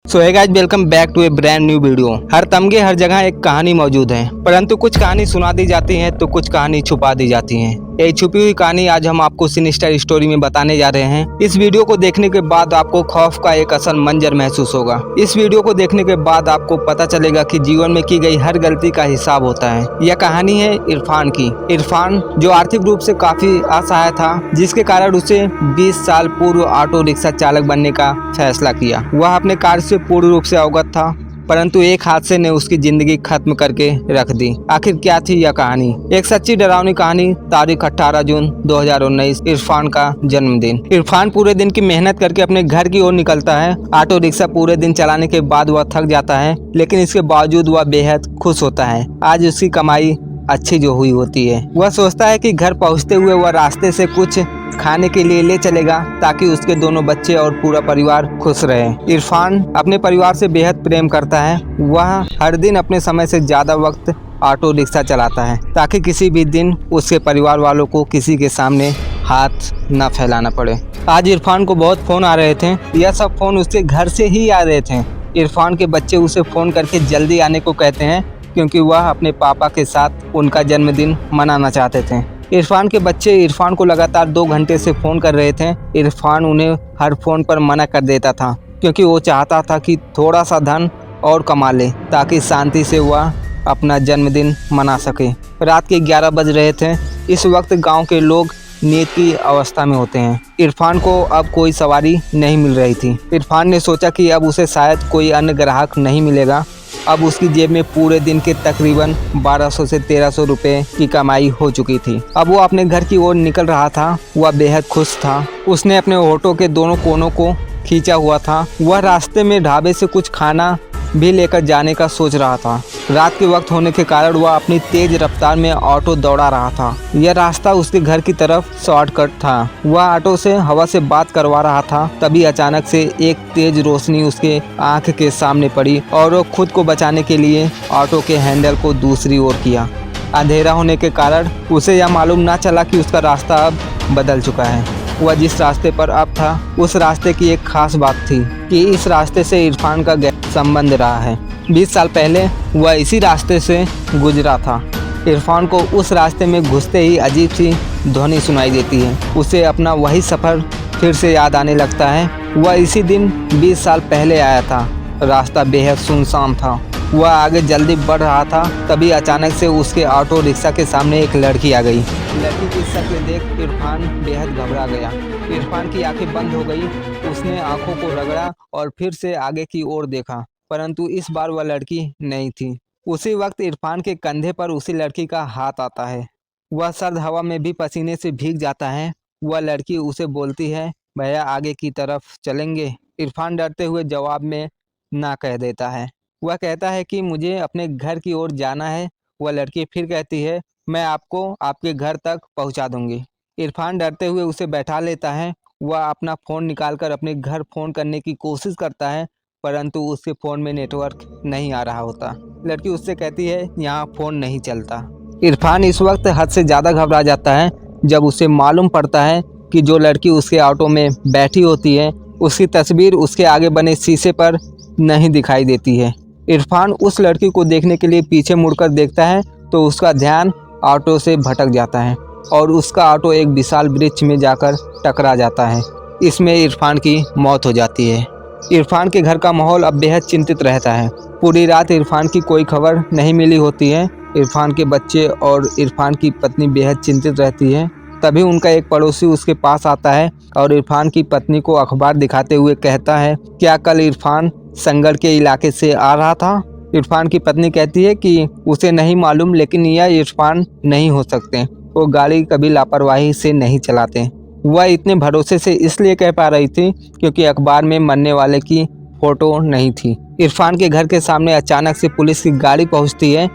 So hey guys, welcome back to a brand new video. हर तमगे हर जगह एक कहानी मौजूद है, परंतु कुछ कहानी सुना दी जाती है तो कुछ कहानी छुपा दी जाती है। ये छुपी हुई कहानी आज हम आपको सिनिस्टर स्टोरी में बताने जा रहे हैं। इस वीडियो को देखने के बाद आपको खौफ का एक असल मंजर महसूस होगा। इस वीडियो को देखने के बाद आपको पता चलेगा कि जीवन में की गई हर गलती का हिसाब होता है। यह कहानी है इरफान की। इरफान जो आर्थिक रूप से काफी असहाय था, जिसके कारण उसे 20 साल पूर्व ऑटो रिक्शा चालक बनने का फैसला किया। वह अपने कार्य से पूर्ण रूप से अवगत था, परंतु एक हादसे ने उसकी जिंदगी खत्म करके रख दी। आखिर क्या थी यह कहानी? एक सच्ची डरावनी कहानी। तारीख 18 जून 2019, इरफान का जन्मदिन। इरफान पूरे दिन की मेहनत करके अपने घर की ओर निकलता है। ऑटो रिक्शा पूरे दिन चलाने के बाद वह थक जाता है, लेकिन इसके बावजूद वह बेहद खुश होता है। आज उसकी कमाई अच्छी जो हुई होती है। वह सोचता है कि घर पहुंचते हुए वह रास्ते से कुछ खाने के लिए ले चलेगा, ताकि उसके दोनों बच्चे और पूरा परिवार खुश रहे। इरफान अपने परिवार से बेहद प्रेम करता है। वह हर दिन अपने समय से ज्यादा वक्त ऑटो रिक्शा चलाता है, ताकि किसी भी दिन उसके परिवार वालों को किसी के सामने हाथ न फैलाना पड़े। आज इरफान को बहुत फोन आ रहे थे। यह सब फोन उसके घर से ही आ रहे थे। इरफान के बच्चे उसे फोन करके जल्दी आने को कहते हैं, क्योंकि वह अपने पापा के साथ उनका जन्मदिन मनाना चाहते थे। इरफान के बच्चे इरफान को लगातार 2 घंटे से फ़ोन कर रहे थे। इरफान उन्हें हर फ़ोन पर मना कर देता था, क्योंकि वो चाहता था कि थोड़ा सा धन और कमा ले, ताकि शांति से वह अपना जन्मदिन मना सके। रात के 11 बज रहे थे। इस वक्त गांव के लोग नींद की अवस्था में होते हैं। इरफान को अब कोई सवारी नहीं मिल रही थी। इरफान ने सोचा कि अब उसे शायद कोई अन्य ग्राहक नहीं मिलेगा। अब उसकी जेब में पूरे दिन के तकरीबन 1200 से 1300 रुपए की कमाई हो चुकी थी। अब वो अपने घर की ओर निकल रहा था। वह बेहद खुश था। उसने अपने ऑटो के दोनों कोनों को खींचा हुआ था। वह रास्ते में ढाबे से कुछ खाना भी लेकर जाने का सोच रहा था। रात के वक्त होने के कारण वह अपनी तेज रफ्तार में ऑटो दौड़ा रहा था। यह रास्ता उसके घर की तरफ शॉर्टकट था। वह ऑटो से हवा से बात करवा रहा था, तभी अचानक से एक तेज रोशनी उसके आंख के सामने पड़ी और वो खुद को बचाने के लिए ऑटो के हैंडल को दूसरी ओर किया। अंधेरा होने के कारण उसे यह मालूम न चला कि उसका रास्ता अब बदल चुका है। वह जिस रास्ते पर अब था, उस रास्ते की एक खास बात थी कि इस रास्ते से इरफान का गहरा संबंध रहा है। 20 साल पहले वह इसी रास्ते से गुजरा था। इरफान को उस रास्ते में घुसते ही अजीब सी ध्वनि सुनाई देती है। उसे अपना वही सफ़र फिर से याद आने लगता है। वह इसी दिन 20 साल पहले आया था। रास्ता बेहद सुनसान था। वह आगे जल्दी बढ़ रहा था, तभी अचानक से उसके ऑटो रिक्शा के सामने एक लड़की आ गई। लड़की की शक्ल देख इरफान बेहद घबरा गया। इरफान की आंखें बंद हो गई। उसने आंखों को रगड़ा और फिर से आगे की ओर देखा, परंतु इस बार वह लड़की नहीं थी। उसी वक्त इरफान के कंधे पर उसी लड़की का हाथ आता है। वह सर्द हवा में भी पसीने से भीग जाता है। वह लड़की उसे बोलती है, भैया आगे की तरफ चलेंगे? इरफान डरते हुए जवाब में ना कह देता है। वह कहता है कि मुझे अपने घर की ओर जाना है। वह लड़की फिर कहती है, मैं आपको आपके घर तक पहुंचा दूंगी। इरफान डरते हुए उसे बैठा लेता है। वह अपना फ़ोन निकालकर अपने घर फ़ोन करने की कोशिश करता है, परंतु उसके फ़ोन में नेटवर्क नहीं आ रहा होता। लड़की उससे कहती है, यहाँ फ़ोन नहीं चलता। इरफान इस वक्त हद से ज़्यादा घबरा जाता है, जब उसे मालूम पड़ता है कि जो लड़की उसके ऑटो में बैठी होती है, उसकी तस्वीर उसके आगे बने शीशे पर नहीं दिखाई देती है। इरफान उस लड़की को देखने के लिए पीछे मुड़कर देखता है, तो उसका ध्यान ऑटो से भटक जाता है और उसका ऑटो एक विशाल वृक्ष में जाकर टकरा जाता है। इसमें इरफान की मौत हो जाती है। इरफान के घर का माहौल अब बेहद चिंतित रहता है। पूरी रात इरफान की कोई खबर नहीं मिली होती है। इरफान के बच्चे और इरफान की पत्नी बेहद चिंतित रहती है। तभी उनका एक पड़ोसी उसके पास आता है और इरफान की पत्नी को अखबार दिखाते हुए कहता है, क्या कल इरफान संगड़ के इलाके से आ रहा था? इरफान की पत्नी कहती है कि उसे नहीं मालूम, लेकिन यह इरफान नहीं हो सकते। वो गाड़ी कभी लापरवाही से नहीं चलाते। वह इतने भरोसे से इसलिए कह पा रही थी क्योंकि अखबार में मरने वाले की फोटो नहीं थी। इरफान के घर के सामने अचानक से पुलिस की गाड़ी पहुंचती है।